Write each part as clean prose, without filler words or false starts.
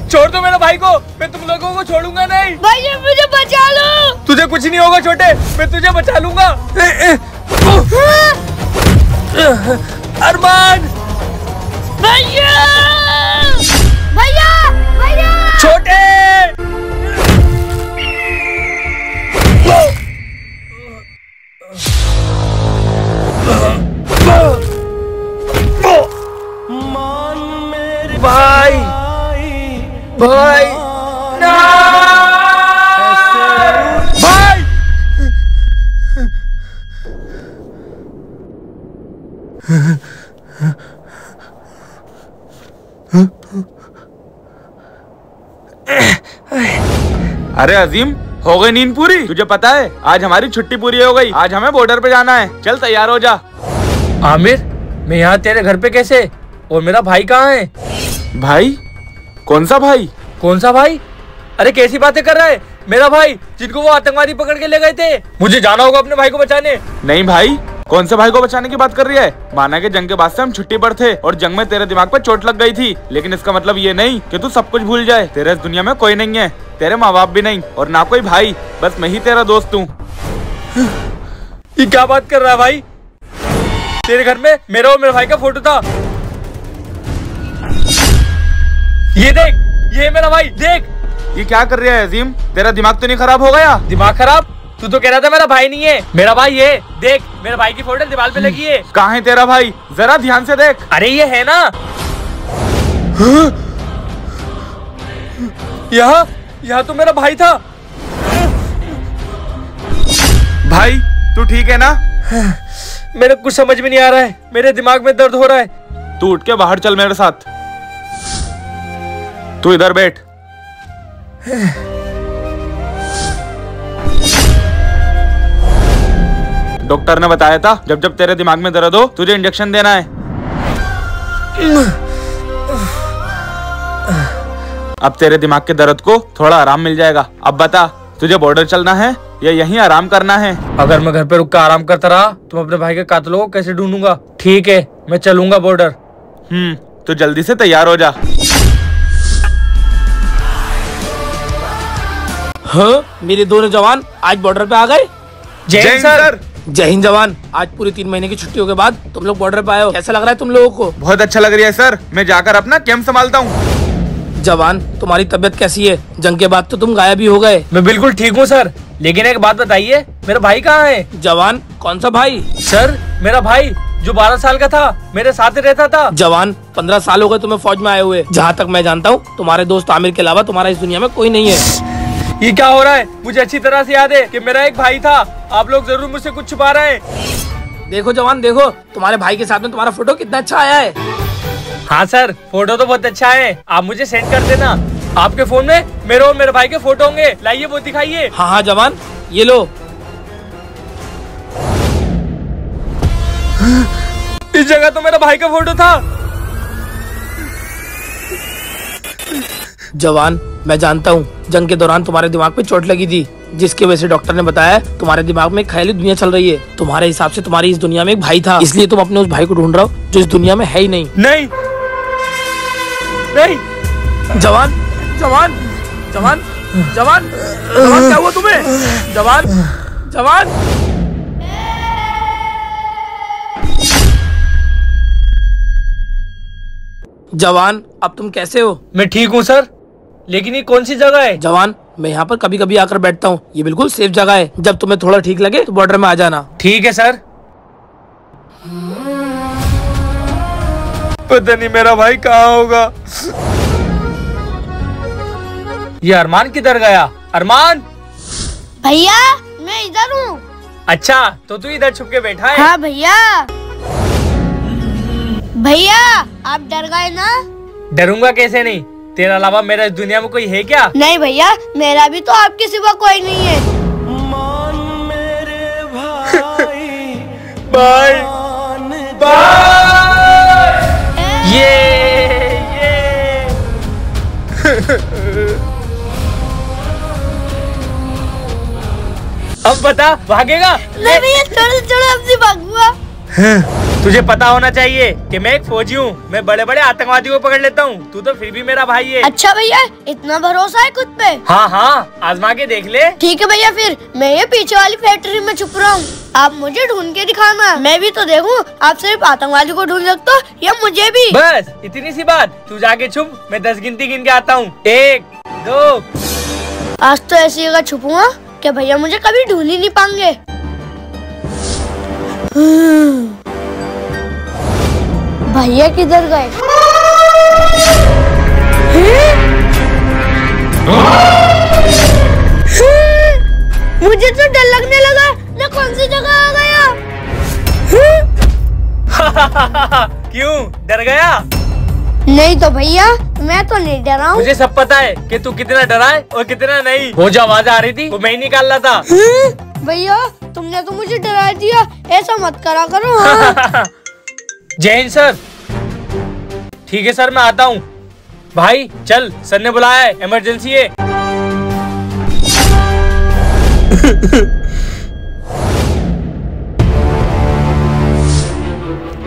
छोड़ दो मेरे भाई को, मैं तुम लोगों को छोड़ूंगा नहीं। भैया मुझे बचा लो। तुझे कुछ नहीं होगा छोटे, मैं तुझे बचा लूंगा। अरमान, भैया भैया भैया छोटे। भाई भाई ना भाई। अरे अजीम, हो गई नींद पूरी? तुझे पता है आज हमारी छुट्टी पूरी हो गई, आज हमें बॉर्डर पे जाना है। चल तैयार हो जा। आमिर, मैं यहाँ तेरे घर पे कैसे? और मेरा भाई कहाँ है? भाई? कौन सा भाई? कौन सा भाई? अरे कैसी बातें कर रहा है? मेरा भाई जिनको वो आतंकवादी पकड़ के ले गए थे। मुझे जाना होगा अपने भाई को बचाने। नहीं भाई, कौन से भाई को बचाने की बात कर रही है? माना कि जंग के बाद से हम छुट्टी पर थे और जंग में तेरे दिमाग पर चोट लग गई थी, लेकिन इसका मतलब ये नहीं कि तू सब कुछ भूल जाए। तेरे इस दुनिया में कोई नहीं है, तेरे माँ बाप भी नहीं और ना कोई भाई, बस मैं ही तेरा दोस्त हूँ। ये क्या बात कर रहा है भाई? तेरे घर में मेरा और मेरे भाई का फोटो था। ये देख, ये है मेरा भाई, देख। ये क्या कर रहा है अजीम? तेरा दिमाग तो नहीं खराब हो गया? दिमाग खराब? तू तो कह रहा था मेरा भाई नहीं है। मेरा भाई ये देख, मेरे भाई की फोटो दीवार पे लगी है। कहाँ है तेरा भाई? जरा ध्यान से देख। अरे ये है ना, यहाँ तो मेरा भाई था। भाई तू ठीक है ना? मेरे कुछ समझ में नहीं आ रहा है, मेरे दिमाग में दर्द हो रहा है। तू उठ के बाहर चल मेरे साथ। तू इधर बैठ। डॉक्टर ने बताया था जब जब तेरे दिमाग में दर्द हो तुझे इंजेक्शन देना है। अब तेरे दिमाग के दर्द को थोड़ा आराम मिल जाएगा। अब बता, तुझे बॉर्डर चलना है या यहीं आराम करना है? अगर मैं घर पे रुक कर आराम करता रहा तो अपने भाई के कातिलों को कैसे ढूंढूंगा? ठीक है, मैं चलूंगा बॉर्डर। तो जल्दी से तैयार हो जा। हाँ, मेरे दोनों जवान आज बॉर्डर पे आ गए। जय हिंद सर। जय हिंद जवान। आज पूरी 3 महीने की छुट्टियों के बाद तुम लोग बॉर्डर पे आए हो, कैसा लग रहा है तुम लोगों को? बहुत अच्छा लग रहा है सर, मैं जाकर अपना कैंप संभालता हूँ। जवान, तुम्हारी तबीयत कैसी है? जंग के बाद तो तुम गायब ही हो गए। मैं बिल्कुल ठीक हूँ सर, लेकिन एक बात बताइए, मेरा भाई कहाँ है? जवान, कौन सा भाई? सर, मेरा भाई जो 12 साल का था, मेरे साथ ही रहता था। जवान, 15 साल हो गए तुम्हें फौज में आए हुए। जहाँ तक मैं जानता हूँ तुम्हारे दोस्त आमिर के अलावा तुम्हारा इस दुनिया में कोई नहीं है। ये क्या हो रहा है? मुझे अच्छी तरह से याद है कि मेरा एक भाई था। आप लोग जरूर मुझसे कुछ छुपा रहे हैं। देखो जवान, देखो तुम्हारे भाई के साथ में तुम्हारा फोटो कितना अच्छा आया है। हाँ सर, फोटो तो बहुत अच्छा है, आप मुझे सेंड कर देना। आपके फोन में मेरे और मेरे भाई के फोटो होंगे, लाइए वो दिखाइए। हाँ हाँ जवान, ये लो। इस जगह तो मेरा भाई का फोटो था। जवान, मैं जानता हूँ जंग के दौरान तुम्हारे दिमाग पे चोट लगी थी, जिसकी वजह से डॉक्टर ने बताया तुम्हारे दिमाग में एक ख्याली दुनिया चल रही है। तुम्हारे हिसाब से तुम्हारी इस दुनिया में एक भाई था, इसलिए तुम अपने उस भाई को ढूंढ रहे हो जो इस दुनिया में है ही नहीं। नहीं नहीं। जवान जवान जवान जवान जवान, क्या हुआ तुम्हें? जवान जवान जवान, अब तुम कैसे हो? मैं ठीक हूँ सर, लेकिन ये कौन सी जगह है? जवान, मैं यहाँ पर कभी कभी आकर बैठता हूँ, ये बिल्कुल सेफ जगह है। जब तुम्हें थोड़ा ठीक लगे तो बॉर्डर में आ जाना। ठीक है सर। पता नहीं मेरा भाई कहाँ होगा। ये अरमान किधर गया? अरमान भैया, मैं इधर हूँ। अच्छा, तो तू इधर छुप के बैठा है? हाँ भैया। भैया, आप डर गए ना? डरूंगा कैसे नहीं, तेरे अलावा मेरा इस दुनिया में कोई है क्या? नहीं भैया, मेरा भी तो आपके सिवा कोई नहीं है। Bye bye. ये अब बता, भागेगा? नहीं भैया, छोड़ो छोड़ो, अब से भागूंगा। तुझे पता होना चाहिए कि मैं एक फौजी हूँ। मैं बड़े बड़े आतंकवादियों को पकड़ लेता हूँ। तू तो फिर भी मेरा भाई है। अच्छा भैया, इतना भरोसा है खुद पे? हाँ हाँ, आजमा के देख ले। ठीक है भैया, फिर मैं ये पीछे वाली फैक्ट्री में छुप रहा हूँ। आप मुझे ढूंढ के दिखाना, मैं भी तो देखूं आप सिर्फ आतंकवादी को ढूंढ सकते हो या मुझे भी। बस इतनी सी बात। तू जाके छुप, मैं 10 गिनती गिन के आता हूँ। 1 2। आज तो ऐसी जगह छुपूंगा कि भैया मुझे कभी ढूंढ ही नहीं पाएंगे। भैया किधर गए? मुझे तो डर लगने लगा, मैं कौन सी जगह आ गया? क्यों डर गया? नहीं तो भैया, मैं तो नहीं डरा हूँ। मुझे सब पता है कि तू कितना डरा है और कितना नहीं। वो जो आवाज आ रही थी वो मैं ही निकाल रहा था। भैया तुमने तो मुझे डरा दिया, ऐसा मत करा करो। हाँ। जय हिंद सर। ठीक है सर, मैं आता हूँ। भाई चल, सर ने बुलाया है, इमरजेंसी है।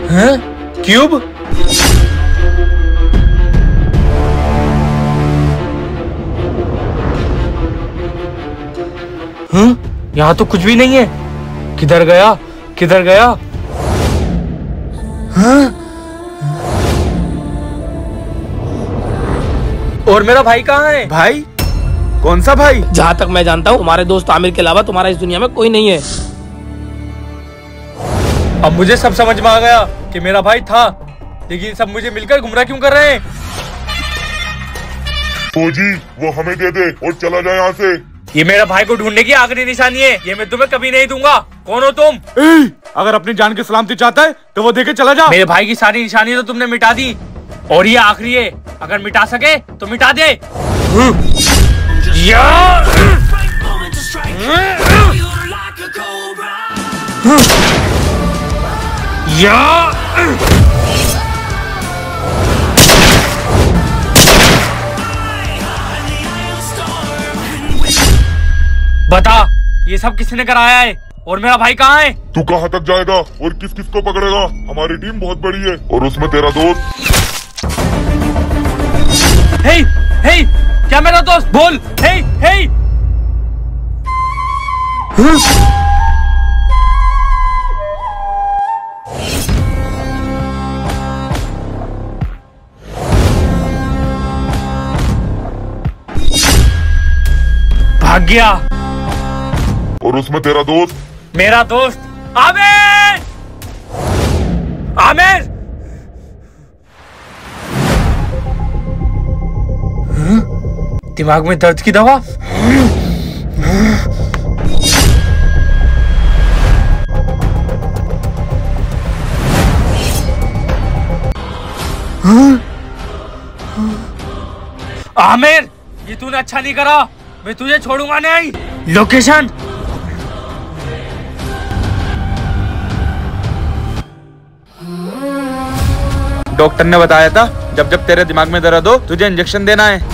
हाँ? क्यूब? यहाँ तो कुछ भी नहीं है। किधर गया, किधर गया? हाँ? और मेरा भाई कहाँ है? भाई? कौन सा भाई? जहाँ तक मैं जानता हूँ तुम्हारे दोस्त आमिर के अलावा तुम्हारा इस दुनिया में कोई नहीं है। अब मुझे सब समझ में आ गया कि मेरा भाई था, लेकिन सब मुझे मिलकर गुमराह क्यों कर रहे हैं? फौजी वो हमें दे दे और चला जाए यहाँ से। ये मेरा भाई को ढूंढने की आखिरी निशानी है, ये मैं तुम्हें कभी नहीं दूंगा। कौन हो तुम? अगर अपनी जान की सलामती चाहता है तो वो देके चला जा। मेरे भाई की सारी निशानी तो तुमने मिटा दी और ये आखिरी है। अगर मिटा सके तो मिटा दे। बता, ये सब किसने कराया है और मेरा भाई कहाँ है? तू कहाँ तक जाएगा और किस किस को पकड़ेगा? हमारी टीम बहुत बड़ी है और उसमें तेरा दोस्त। हे, हे, क्या मेरा दोस्त? बोल। हे, हे। भाग गया। और उसमें तेरा दोस्त? मेरा दोस्त आमिर। आमिर। दिमाग में दर्द की दवा? आमिर, ये तूने अच्छा नहीं करा। मैं तुझे छोड़ूंगा नहीं। लोकेशन? डॉक्टर ने बताया था जब जब तेरे दिमाग में दर्द हो तुझे इंजेक्शन देना है।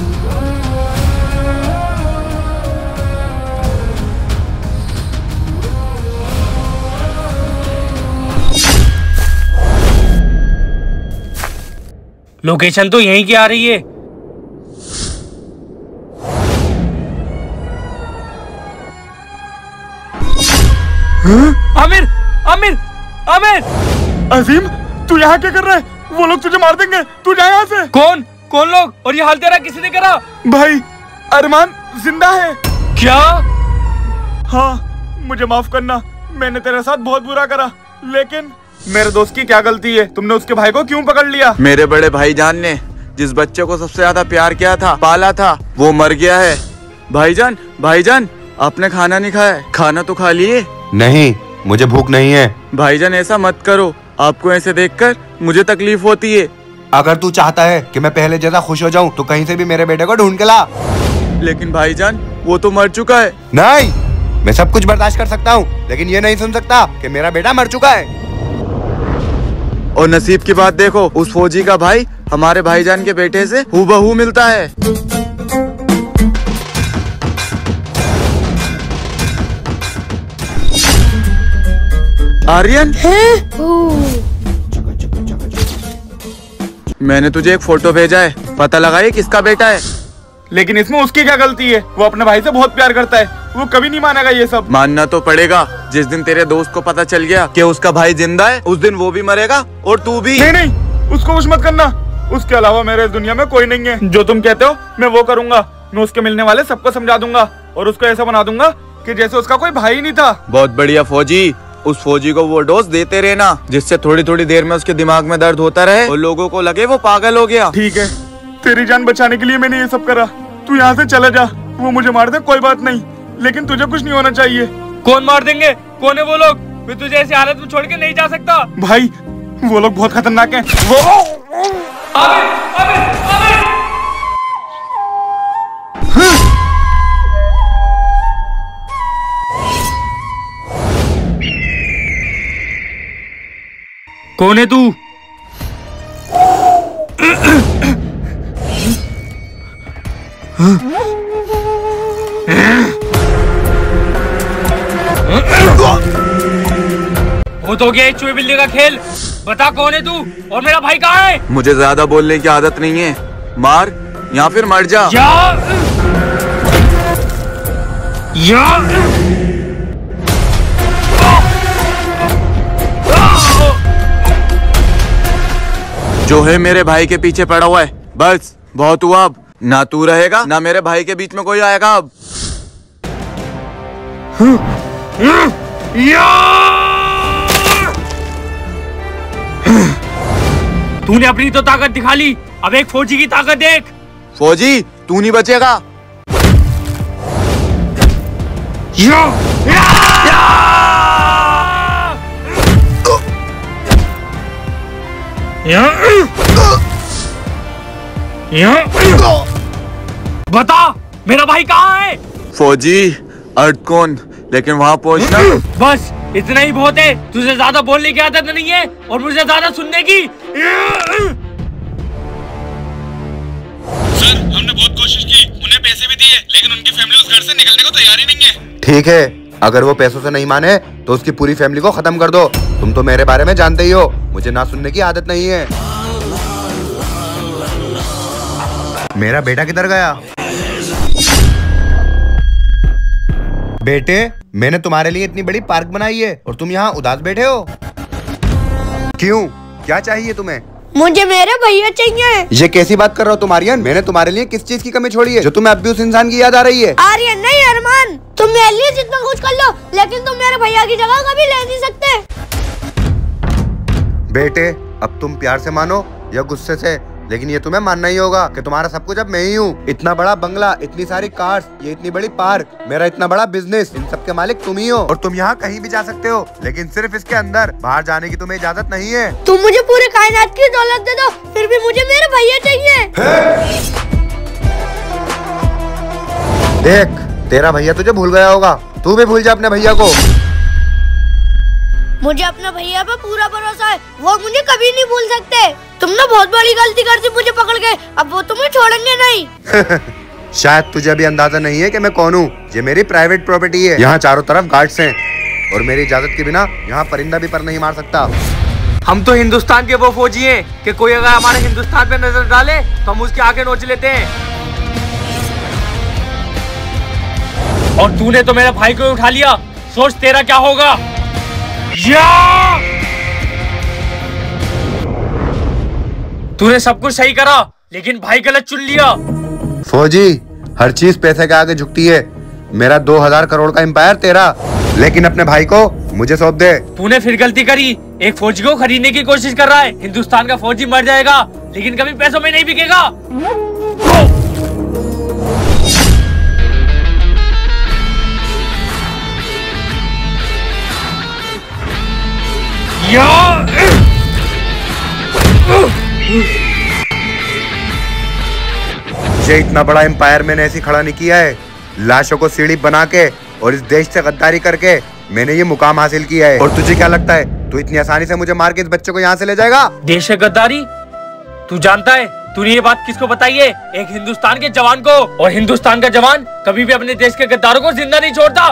लोकेशन तो यहीं की आ रही है। आमिर, आमिर, आमिर। अजीम, तू यहाँ क्या कर रहा है? वो लोग तुझे मार देंगे, तू जा यहाँ से। कौन कौन लोग? और ये हाल तेरा किसने करा? भाई, अरमान जिंदा है। क्या? हाँ, मुझे माफ करना, मैंने तेरे साथ बहुत बुरा करा, लेकिन मेरे दोस्त की क्या गलती है? तुमने उसके भाई को क्यों पकड़ लिया? मेरे बड़े भाईजान ने जिस बच्चे को सबसे ज्यादा प्यार किया था, पाला था, वो मर गया है। भाईजान, भाईजान, आपने खाना नहीं खाया? खाना तो खा लिए। नहीं, मुझे भूख नहीं है। भाईजान ऐसा मत करो, आपको ऐसे देखकर मुझे तकलीफ होती है। अगर तू चाहता है कि मैं पहले जैसा खुश हो जाऊं तो कहीं से भी मेरे बेटे को ढूंढ के ला। लेकिन भाईजान वो तो मर चुका है। नहीं, मैं सब कुछ बर्दाश्त कर सकता हूँ, लेकिन ये नहीं सुन सकता कि मेरा बेटा मर चुका है। और नसीब की बात देखो, उस फौजी का भाई हमारे भाईजान के बेटे से हूबहू मिलता है। आर्यन? मैंने तुझे एक फोटो भेजा है, पता लगा ये किसका बेटा है। लेकिन इसमें उसकी क्या गलती है? वो अपने भाई से बहुत प्यार करता है, वो कभी नहीं मानेगा ये सब। मानना तो पड़ेगा। जिस दिन तेरे दोस्त को पता चल गया कि उसका भाई जिंदा है, उस दिन वो भी मरेगा और तू भी। नहीं नहीं, उसको कुछ मत करना। उसके अलावा मेरे इस दुनिया में कोई नहीं है। जो तुम कहते हो मैं वो करूंगा। मैं उसके मिलने वाले सबको समझा दूंगा और उसको ऐसा बना दूंगा कि जैसे उसका कोई भाई नहीं था। बहुत बढ़िया फौजी। उस फौजी को वो डोज देते रहना जिससे थोड़ी थोड़ी देर में उसके दिमाग में दर्द होता रहे और लोगों को लगे वो पागल हो गया। ठीक है, तेरी जान बचाने के लिए मैंने ये सब करा। तू यहाँ से चले जा। वो मुझे मार दे कोई बात नहीं, लेकिन तुझे कुछ नहीं होना चाहिए। कौन मार देंगे? कौन है वो लोग? मैं तुझे ऐसी हालत में छोड़ के नहीं जा सकता। भाई वो लोग बहुत खतरनाक हैं। वो कौन है तू? वो तो गया चूहे बिल्ली का खेल। बता कौन है तू और मेरा भाई कहाँ है? मुझे ज्यादा बोलने की आदत नहीं है। मार या फिर मर जा। जो है मेरे भाई के पीछे पड़ा हुआ है। बस बहुत हुआ। अब ना तू रहेगा ना मेरे भाई के बीच में कोई आएगा। अब तूने अपनी तो ताकत दिखा ली, अब एक फौजी की ताकत देख। फौजी तू नहीं बचेगा। बता मेरा भाई कहाँ है? फौजी अर्थ कौन, लेकिन वहाँ पहुँचना। बस इतना ही बहुत है। तुझे ज्यादा बोलने की आदत नहीं है और मुझे ज्यादा सुनने की। सर, हमने बहुत कोशिश की, उन्हें पैसे भी दिए, लेकिन उनकी फैमिली उस घर से निकलने को तैयार ही नहीं है। ठीक है, अगर वो पैसों से नहीं माने तो उसकी पूरी फैमिली को खत्म कर दो। तुम तो मेरे बारे में जानते ही हो, मुझे ना सुनने की आदत नहीं है। मेरा बेटा किधर गया? बेटे, मैंने तुम्हारे लिए इतनी बड़ी पार्क बनाई है और तुम यहाँ उदास बैठे हो। क्यों, क्या चाहिए तुम्हें? मुझे मेरे भैया चाहिए। ये कैसी बात कर रहे हो तुम आर्यन? मैंने तुम्हारे लिए किस चीज की कमी छोड़ी है जो तुम्हें अब भी उस इंसान की याद आ रही है? आर्यन नहीं अरमान, तुम मेरे लिए जितना कुछ कर लो, लेकिन तुम मेरे भैया की जगह कभी ले नहीं सकते। बेटे, अब तुम प्यार से मानो या गुस्से से, लेकिन ये तुम्हें मानना ही होगा कि तुम्हारा सब कुछ अब मैं ही हूँ। इतना बड़ा बंगला, इतनी सारी कार्स, ये इतनी बड़ी पार्क, मेरा इतना बड़ा बिजनेस, इन सब के मालिक तुम ही हो। और तुम यहाँ कहीं भी जा सकते हो, लेकिन सिर्फ इसके अंदर। बाहर जाने की तुम्हें इजाजत नहीं है। तुम मुझे पूरे कायनात की दौलत दे दो, फिर भी मुझे मेरे भैया चाहिए। देख, तेरा भैया तुझे भूल गया होगा, तू भी भूल जा अपने भैया को। मुझे अपने भैया पे पूरा भरोसा है, वो मुझे कभी नहीं भूल सकते। तुमने बहुत बड़ी गलती कर दी मुझे पकड़ के, अब वो तुम्हें छोड़ेंगे नहीं। शायद तुझे अभी अंदाजा नहीं है कि मैं कौन हूँ। ये मेरी प्राइवेट प्रॉपर्टी है, यहाँ चारों तरफ गार्ड्स हैं और मेरी इजाजत के बिना यहाँ परिंदा भी पर नहीं मार सकता। हम तो हिंदुस्तान के वो फौजी हैं कि कोई अगर हमारे हिंदुस्तान पे नजर डाले तो हम उसकी आंखें नोच लेते हैं। और तूने तो मेरे भाई को उठा लिया, सोच तेरा क्या होगा। तूने सब कुछ सही करा, लेकिन भाई गलत चुन लिया। फौजी, हर चीज पैसे के आगे झुकती है। मेरा 2000 करोड़ का एम्पायर तेरा, लेकिन अपने भाई को मुझे सौंप दे। तूने फिर गलती करी, एक फौजी को खरीदने की कोशिश कर रहा है। हिंदुस्तान का फौजी मर जाएगा, लेकिन कभी पैसों में नहीं बिकेगा। ये इतना बड़ा एम्पायर मैंने ऐसी खड़ा नहीं किया है। लाशों को सीढ़ी बना के और इस देश से गद्दारी करके मैंने ये मुकाम हासिल किया है। और तुझे क्या लगता है तू इतनी आसानी से मुझे मार के इस बच्चे को यहाँ से ले जाएगा? देश से गद्दारी? तू जानता है तूने ये बात किसको बताई है? एक हिंदुस्तान के जवान को। और हिंदुस्तान का जवान कभी भी अपने देश के गद्दारों को जिंदा नहीं छोड़ता।